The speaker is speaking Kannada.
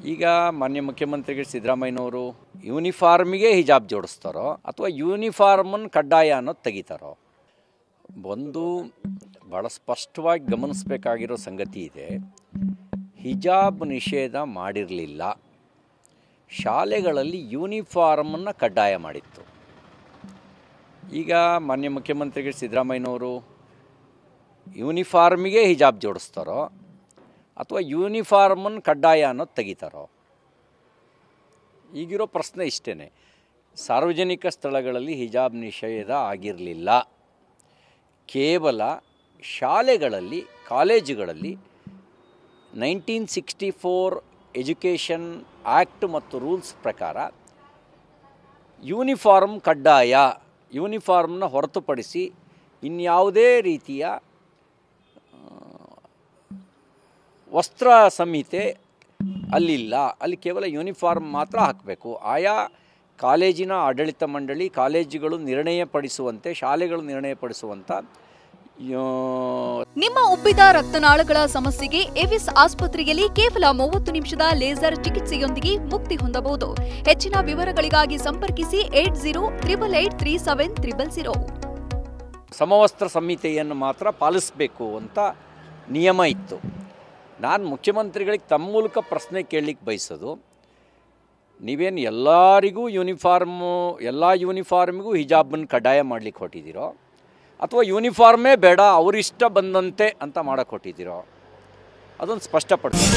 ಈಗ ಮಾನ್ಯ ಮುಖ್ಯಮಂತ್ರಿಗಳು ಸಿದ್ದರಾಮಯ್ಯನವರು ಯೂನಿಫಾರ್ಮಿಗೆ ಹಿಜಾಬ್ ಜೋಡಿಸ್ತಾರೋ ಅಥವಾ ಯೂನಿಫಾರ್ಮನ್ನು ಕಡ್ಡಾಯ ಅನ್ನೋದು ತೆಗಿತಾರೋ? ಒಂದು ಭಾಳ ಸ್ಪಷ್ಟವಾಗಿ ಗಮನಿಸಬೇಕಾಗಿರೋ ಸಂಗತಿ ಇದೆ. ಹಿಜಾಬ್ ನಿಷೇಧ ಮಾಡಿರಲಿಲ್ಲ, ಶಾಲೆಗಳಲ್ಲಿ ಯೂನಿಫಾರ್ಮನ್ನು ಕಡ್ಡಾಯ ಮಾಡಿತ್ತು. ಈಗ ಮಾನ್ಯ ಮುಖ್ಯಮಂತ್ರಿಗಳು ಸಿದ್ದರಾಮಯ್ಯನವರು ಯೂನಿಫಾರ್ಮಿಗೆ ಹಿಜಾಬ್ ಜೋಡಿಸ್ತಾರೋ ಅಥವಾ ಯೂನಿಫಾರ್ಮನ್ನು ಕಡ್ಡಾಯ ಅನ್ನೋದು ತೆಗಿತಾರೋ? ಈಗಿರೋ ಪ್ರಶ್ನೆ ಇಷ್ಟೇ. ಸಾರ್ವಜನಿಕ ಸ್ಥಳಗಳಲ್ಲಿ ಹಿಜಾಬ್ ನಿಷೇಧ ಆಗಿರಲಿಲ್ಲ, ಕೇವಲ ಶಾಲೆಗಳಲ್ಲಿ ಕಾಲೇಜುಗಳಲ್ಲಿ 1964 ಎಜುಕೇಷನ್ ಆ್ಯಕ್ಟ್ ಮತ್ತು ರೂಲ್ಸ್ ಪ್ರಕಾರ ಯೂನಿಫಾರ್ಮ್ ಕಡ್ಡಾಯ. ಯೂನಿಫಾರ್ಮ್ನ ಹೊರತುಪಡಿಸಿ ಇನ್ಯಾವುದೇ ರೀತಿಯ ವಸ್ತ್ರ ಸಂಹಿತೆ ಅಲ್ಲಿಲ್ಲ. ಅಲ್ಲಿ ಕೇವಲ ಯೂನಿಫಾರ್ಮ್ ಮಾತ್ರ ಹಾಕಬೇಕು. ಆಯಾ ಕಾಲೇಜಿನ ಆಡಳಿತ ಮಂಡಳಿ, ಕಾಲೇಜುಗಳು ನಿರ್ಣಯಪಡಿಸುವಂತೆ, ಶಾಲೆಗಳು ನಿರ್ಣಯಪಡಿಸುವಂಥ. ನಿಮ್ಮ ಉಬ್ಬಿದ ರಕ್ತನಾಳಗಳ ಸಮಸ್ಯೆಗೆ ಎವಿಸ್ ಆಸ್ಪತ್ರೆಯಲ್ಲಿ ಕೇವಲ 30 ನಿಮಿಷದ ಲೇಸರ್ ಚಿಕಿತ್ಸೆಯೊಂದಿಗೆ ಮುಕ್ತಿ ಹೊಂದಬಹುದು. ಹೆಚ್ಚಿನ ವಿವರಗಳಿಗಾಗಿ ಸಂಪರ್ಕಿಸಿ 8088837300. ಸಮವಸ್ತ್ರ ಸಂಹಿತೆಯನ್ನು ಮಾತ್ರ ಪಾಲಿಸಬೇಕು ಅಂತ ನಿಯಮ ಇತ್ತು. ನಾನು ಮುಖ್ಯಮಂತ್ರಿಗಳಿಗೆ ತಮ್ಮ ಮೂಲಕ ಪ್ರಶ್ನೆ ಕೇಳಲಿಕ್ಕೆ ಬಯಸೋದು, ನೀವೇನು ಎಲ್ಲರಿಗೂ ಎಲ್ಲ ಯೂನಿಫಾರ್ಮಿಗೂ ಹಿಜಾಬನ್ನು ಕಡ್ಡಾಯ ಮಾಡಲಿಕ್ಕೆ ಹೊಟ್ಟಿದ್ದೀರೋ ಅಥವಾ ಯೂನಿಫಾರ್ಮೇ ಬೇಡ ಅವರಿಷ್ಟ ಬಂದಂತೆ ಅಂತ ಮಾಡೋಕ್ಕೆ ಹೊಟ್ಟಿದ್ದೀರೋ? ಅದೊಂದು ಸ್ಪಷ್ಟಪಡಿಸಿ.